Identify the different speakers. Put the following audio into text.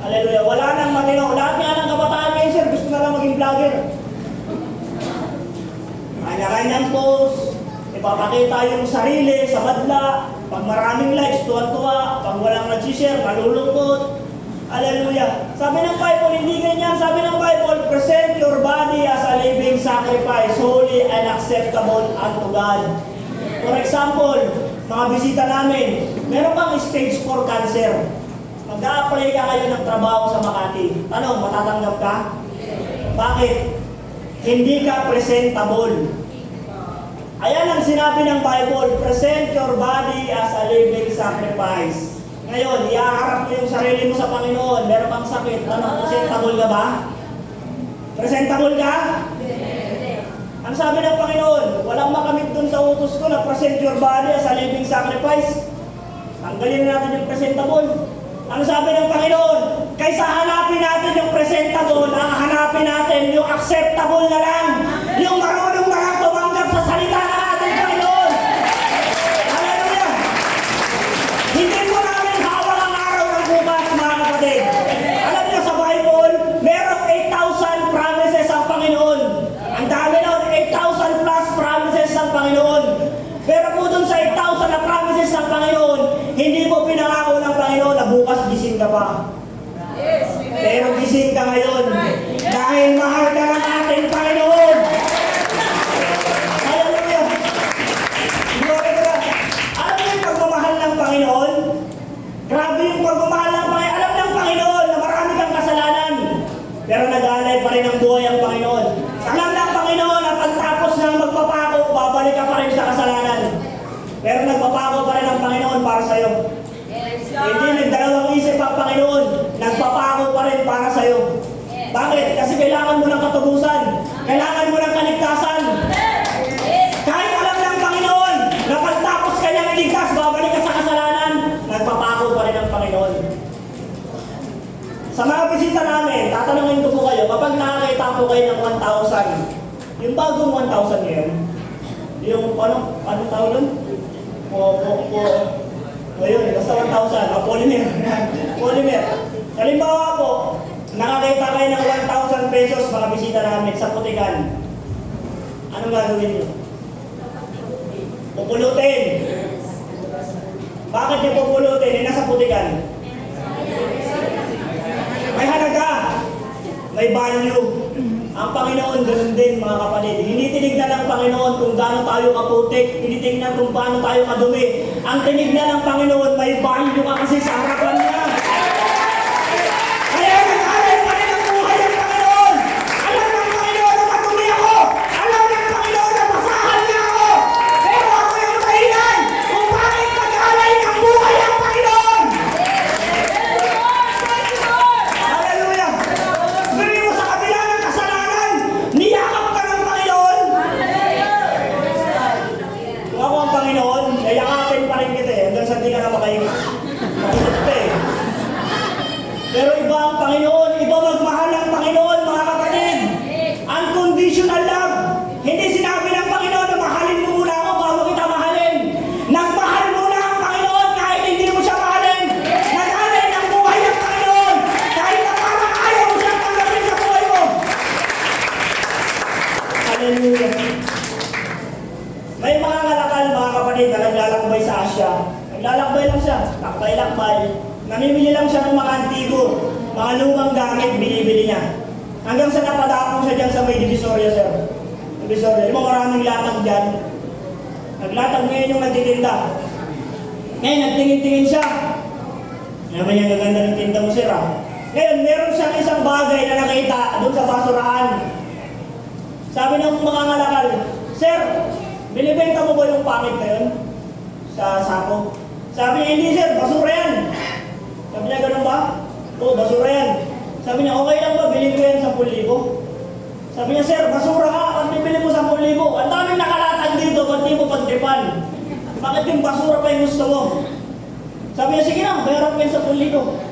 Speaker 1: Hallelujah. Wala nang matino. Lahat nga ng kabataan ngayon, sir, gusto na lang maging vlogger. Kanya-kanyang post, ipapakita yung sarili sa madla. Pag maraming likes, tuwa-tuwa. Pag walang nag-share, malulungkot. Hallelujah. Sabi ng Bible, hindi ganyan. Sabi ng Bible, present your body as a living sacrifice, holy and acceptable unto God. For example, mga bisita namin, meron kang stage 4 cancer. Mag-a-apply ka kayo ng trabaho sa Makati. Tanong, matatanggap ka? Bakit? Hindi ka presentable. Ayan ang sinabi ng Bible, present your body as a living sacrifice. Ngayon, iaharap mo yung sarili mo sa Panginoon. Meron kang sakit. Ano, presentable ka ba? Presentable ka? Ang sabi ng Panginoon, walang makamit dun sa utos ko na present your body as a living sacrifice. Tanggalin na natin yung presentable. Ano sabi ng Panginoon? Kaysa hanapin natin yung presentable, ang hanapin natin yung acceptable na lang. Yung marunong na lang tumanggap sa salita na natin, Panginoon. Hallelujah! Hindi mo namin hawak ang araw ng bukas, mga kapatid. Alam niyo sa Bible, merong 8,000 promises ang Panginoon. Ang dami nun, 8,000 plus promises ang Panginoon. Pero po dun sa 8,000 na promises ng Panginoon, hindi mo pinangako ng Panginoon na bukas gising ka pa. Pero gising ka ngayon. Dahil mahal ka ng ating Panginoon. Hallelujah! Glory to God. Alam niyo yung pagmamahal ng Panginoon? Grabe yung pagmamahal ng Panginoon. Alam ng Panginoon na marami kang kasalanan. Pero nag-aalay pa rin ang buhay ang Panginoon. Alam ng Panginoon na pagtapos ng magpapako, babalik ka pa rin sa kasalanan. Pero nagpapako pa rin ang Panginoon para sa'yo. Hindi nagdalawang isip ang Panginoon. Nagpapako pa rin para sa'yo. Bakit? Kasi kailangan mo ng katubusan. Kailangan mo ng kaligtasan. Kahit alam ng Panginoon na pagtapos ka niyang iligtas, babalik ka sa kasalanan, nagpapako pa rin ang Panginoon. Sa mga bisita namin, tatanungin ko po kayo, kapag nakakita po kayo ng 1,000, yung bagong 1,000 ngayon, yung ano tawag doon? Ayun, basta 1,000, polymer. Polymer. Halimbawa po, nakakita kayo ng 1,000 pesos mga bisita namin sa putikan. Anong gagawin niyo? Pupulutin. Bakit niyo pupulutin? Nasa putikan. May halaga. May value. Ang Panginoon, ganun din mga kapatid. Hindi tinignan ng Panginoon kung gaano tayo kaputik. Hindi tinignan kung paano tayo kadumi. Ang tinignan ng Panginoon, may value ka kasi sa harapan niya. Kaya nag-alay pa rin ang buhay ng Panginoon. Alam ng Panginoon na madumi ako. Alam ng Panginoon na basahan niya ako. Pero ako yung dahilan kung bakit nag-alay ng buhay ang Panginoon. Hallelujah! Gawin mo sa kabila ng kasalanan, niyakap ka ng Panginoon. Kung ako ang Panginoon, yayakapin pa rin kita hanggang sa di ka na makahinga. Makulit ka eh. Pero iba ang Panginoon, iba magmahal ang Panginoon, mga kapatid. Unconditional love. Hindi sinabi ng Panginoon na mahalin mo muna ako bago kita mahalin. Nagmahal muna ang Panginoon kahit hindi mo siya mahalin. Nag-alay ng buhay ang Panginoon kahit na parang ayaw mo siyang tanggapin sa buhay mo. Hallelujah. May mga ngalakal, mga kapatid, na naglalakbay sa Asia. Naglalakbay lang siya, lakbay-lakbay. Namimili lang siya ng mga antigo, mga lumang gamit, binibili niya. Hanggang sa napadako siya dyan sa may Divisoria, sir. Divisoria, yung mga maraming latag dyan. Naglatag ngayon yung nagtitinda. Ngayon, nagtingin-tingin siya. Naman yung gaganda ng tinda mo, sir, ah. Ngayon, meron siyang isang bagay na nakita doon sa basurahan. Sabi ng mga ngalakal, sir, binibenta mo ba yung pangit na yun? Sa sako? Sabi niya, hindi sir, basura yan. Sabi niya, ganun ba? Oo, basura yan. Sabi niya, okay lang ba? Bilhin ko yan 10,000. Sabi niya, sir, basura ka. Pag bibili mo 10,000, ang daming nakalatag dito, ba't di mo pagtripan? Bakit yung basura pa yung gusto mo? Sabi niya, sige lang, bayaran ko yan 10,000.